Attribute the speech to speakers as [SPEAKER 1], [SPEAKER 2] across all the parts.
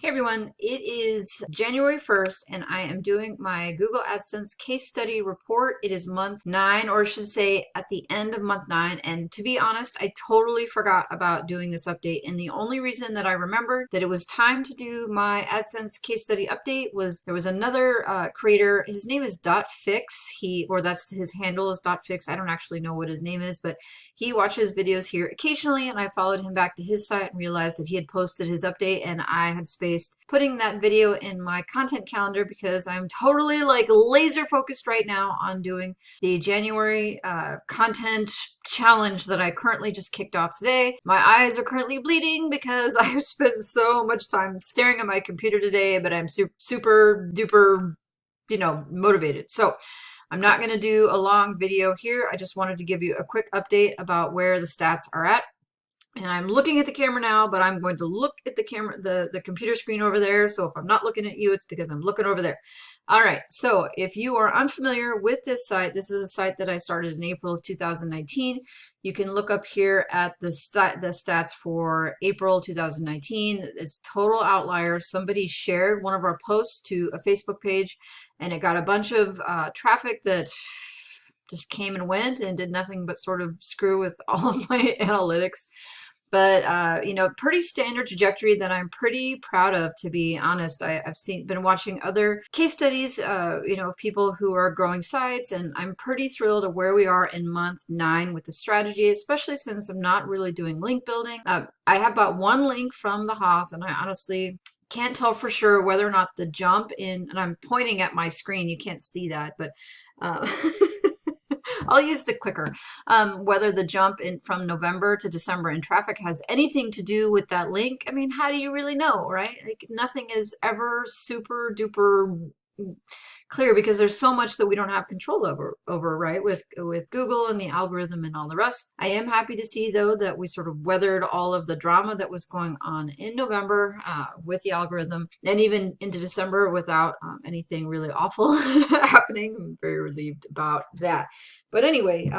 [SPEAKER 1] Hey everyone, it is January 1st and I am doing my Google AdSense case study report. It is month 9, or I should say at the end of month 9. And to be honest, I totally forgot about doing this update. And the only reason that I remembered that it was time to do my AdSense case study update was there was another creator. His name is .fix. That's his handle is .fix. I don't actually know what his name is, but he watches videos here occasionally, and I followed him back to his site and realized that he had posted his update, and I had spaced putting that video in my content calendar because I'm totally like laser focused right now on doing the January content challenge that I currently just kicked off today. My eyes are currently bleeding because I've spent so much time staring at my computer today, but I'm super duper, motivated. So I'm not going to do a long video here. I just wanted to give you a quick update about where the stats are at. And I'm looking at the camera now, but I'm going to look at the camera, the computer screen over there. So if I'm not looking at you, it's because I'm looking over there. All right. So if you are unfamiliar with this site, this is a site that I started in April of 2019. You can look up here at the stats for April 2019. It's total outlier. Somebody shared one of our posts to a Facebook page, and it got a bunch of traffic that just came and went and did nothing but sort of screw with all of my analytics. But pretty standard trajectory that I'm pretty proud of, to be honest. I've been watching other case studies, of people who are growing sites, and I'm pretty thrilled at where we are in month 9 with the strategy, especially since I'm not really doing link building. I have bought one link from the Hoth, and I honestly can't tell for sure whether or not the jump in, and I'm pointing at my screen, you can't see that, but I'll use the clicker. Whether the jump in from November to December in traffic has anything to do with that link. I mean, how do you really know, right? Like, nothing is ever super duper clear because there's so much that we don't have control over, right? With Google and the algorithm and all the rest. I am happy to see though that we sort of weathered all of the drama that was going on in November with the algorithm, and even into December without anything really awful happening. I'm very relieved about that. But anyway,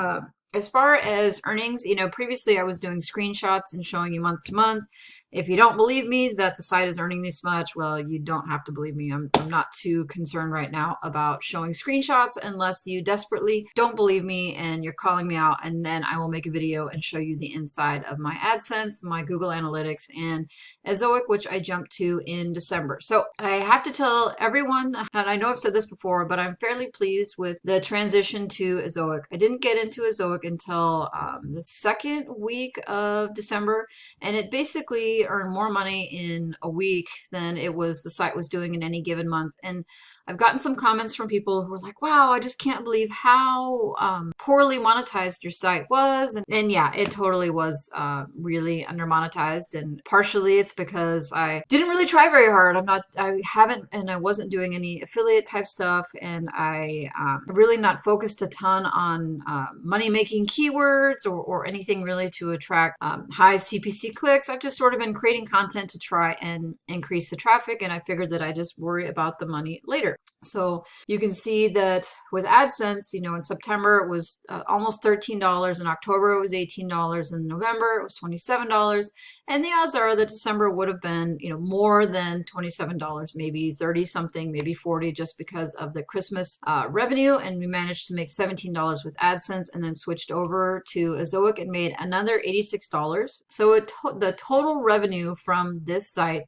[SPEAKER 1] as far as earnings, previously I was doing screenshots and showing you month to month. If you don't believe me that the site is earning this much, well, you don't have to believe me. I'm not too concerned right now about showing screenshots unless you desperately don't believe me and you're calling me out, and then I will make a video and show you the inside of my AdSense, my Google Analytics, and Ezoic, which I jumped to in December. So I have to tell everyone, and I know I've said this before, but I'm fairly pleased with the transition to Ezoic. I didn't get into Ezoic until the second week of December, and it basically earn more money in a week than the site was doing in any given month. And I've gotten some comments from people who are like, wow, I just can't believe how poorly monetized your site was. And yeah, it totally was really under monetized. And partially it's because I didn't really try very hard. I wasn't doing any affiliate type stuff. And I really not focused a ton on money making keywords or anything really to attract high CPC clicks. I've just sort of been creating content to try and increase the traffic. And I figured that I just worry about the money later. So you can see that with AdSense, in September it was almost $13. In October it was $18. In November it was $27. And the odds are that December would have been, more than $27, maybe 30 something, maybe 40, just because of the Christmas revenue. And we managed to make $17 with AdSense, and then switched over to Ezoic and made another $86. So the total revenue from this site,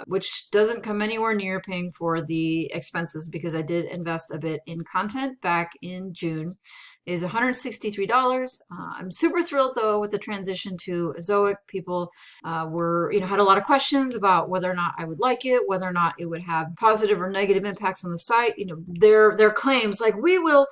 [SPEAKER 1] which doesn't come anywhere near paying for the expenses because I did invest a bit in content back in June, is $163. I'm super thrilled though with the transition to Ezoic. People had a lot of questions about whether or not I would like it, whether or not it would have positive or negative impacts on the site. Their claims like we will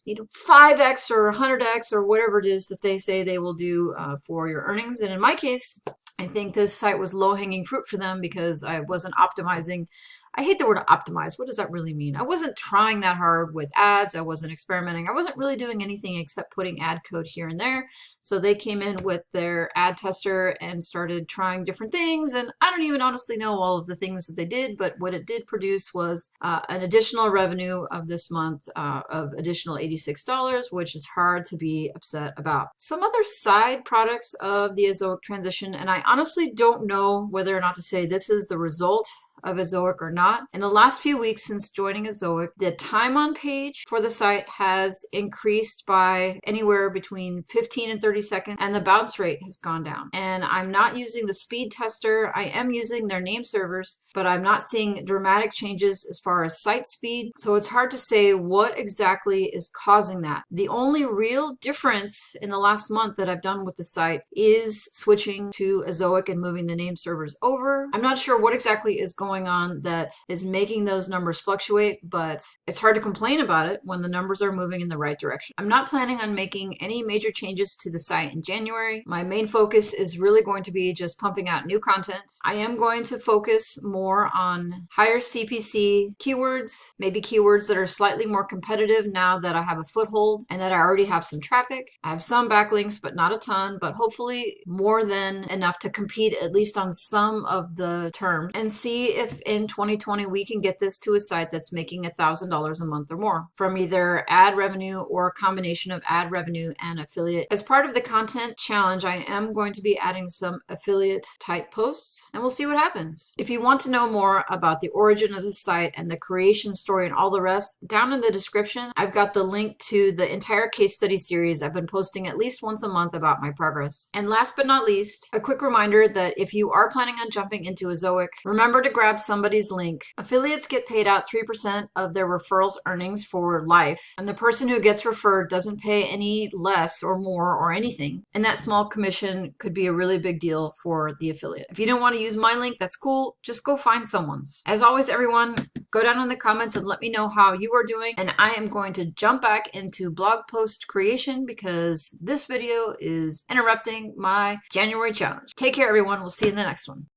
[SPEAKER 1] 5x or 100x or whatever it is that they say they will do for your earnings. And in my case, I think this site was low-hanging fruit for them because I wasn't optimizing. I hate the word optimize. What does that really mean? I wasn't trying that hard with ads. I wasn't experimenting. I wasn't really doing anything except putting ad code here and there. So they came in with their ad tester and started trying different things. And I don't even honestly know all of the things that they did, but what it did produce was an additional revenue of this month of additional $86, which is hard to be upset about. Some other side products of the Ezoic transition, and I honestly don't know whether or not to say this is the result of Ezoic or not. In the last few weeks since joining Ezoic, the time on page for the site has increased by anywhere between 15 and 30 seconds, and the bounce rate has gone down. And I'm not using the speed tester. I am using their name servers, but I'm not seeing dramatic changes as far as site speed. So it's hard to say what exactly is causing that. The only real difference in the last month that I've done with the site is switching to Ezoic and moving the name servers over. I'm not sure what exactly is going on that is making those numbers fluctuate, but it's hard to complain about it when the numbers are moving in the right direction. I'm not planning on making any major changes to the site in January. My main focus is really going to be just pumping out new content. I am going to focus more on higher CPC keywords, maybe keywords that are slightly more competitive now that I have a foothold and that I already have some traffic. I have some backlinks, but not a ton, but hopefully more than enough to compete at least on some of the terms, and see if in 2020 we can get this to a site that's making $1,000 a month or more from either ad revenue or a combination of ad revenue and affiliate. As part of the content challenge, I am going to be adding some affiliate type posts, and we'll see what happens. If you want to know more about the origin of the site and the creation story and all the rest, down in the description, I've got the link to the entire case study series. I've been posting at least once a month about my progress. And last but not least, a quick reminder that if you are planning on jumping into Ezoic, remember to grab somebody's link. Affiliates get paid out 3% of their referrals earnings for life, and the person who gets referred doesn't pay any less or more or anything. And that small commission could be a really big deal for the affiliate. If you don't want to use my link, that's cool. Just go find someone's. As always, everyone, go down in the comments and let me know how you are doing. And I am going to jump back into blog post creation because this video is interrupting my January challenge. Take care, everyone. We'll see you in the next one.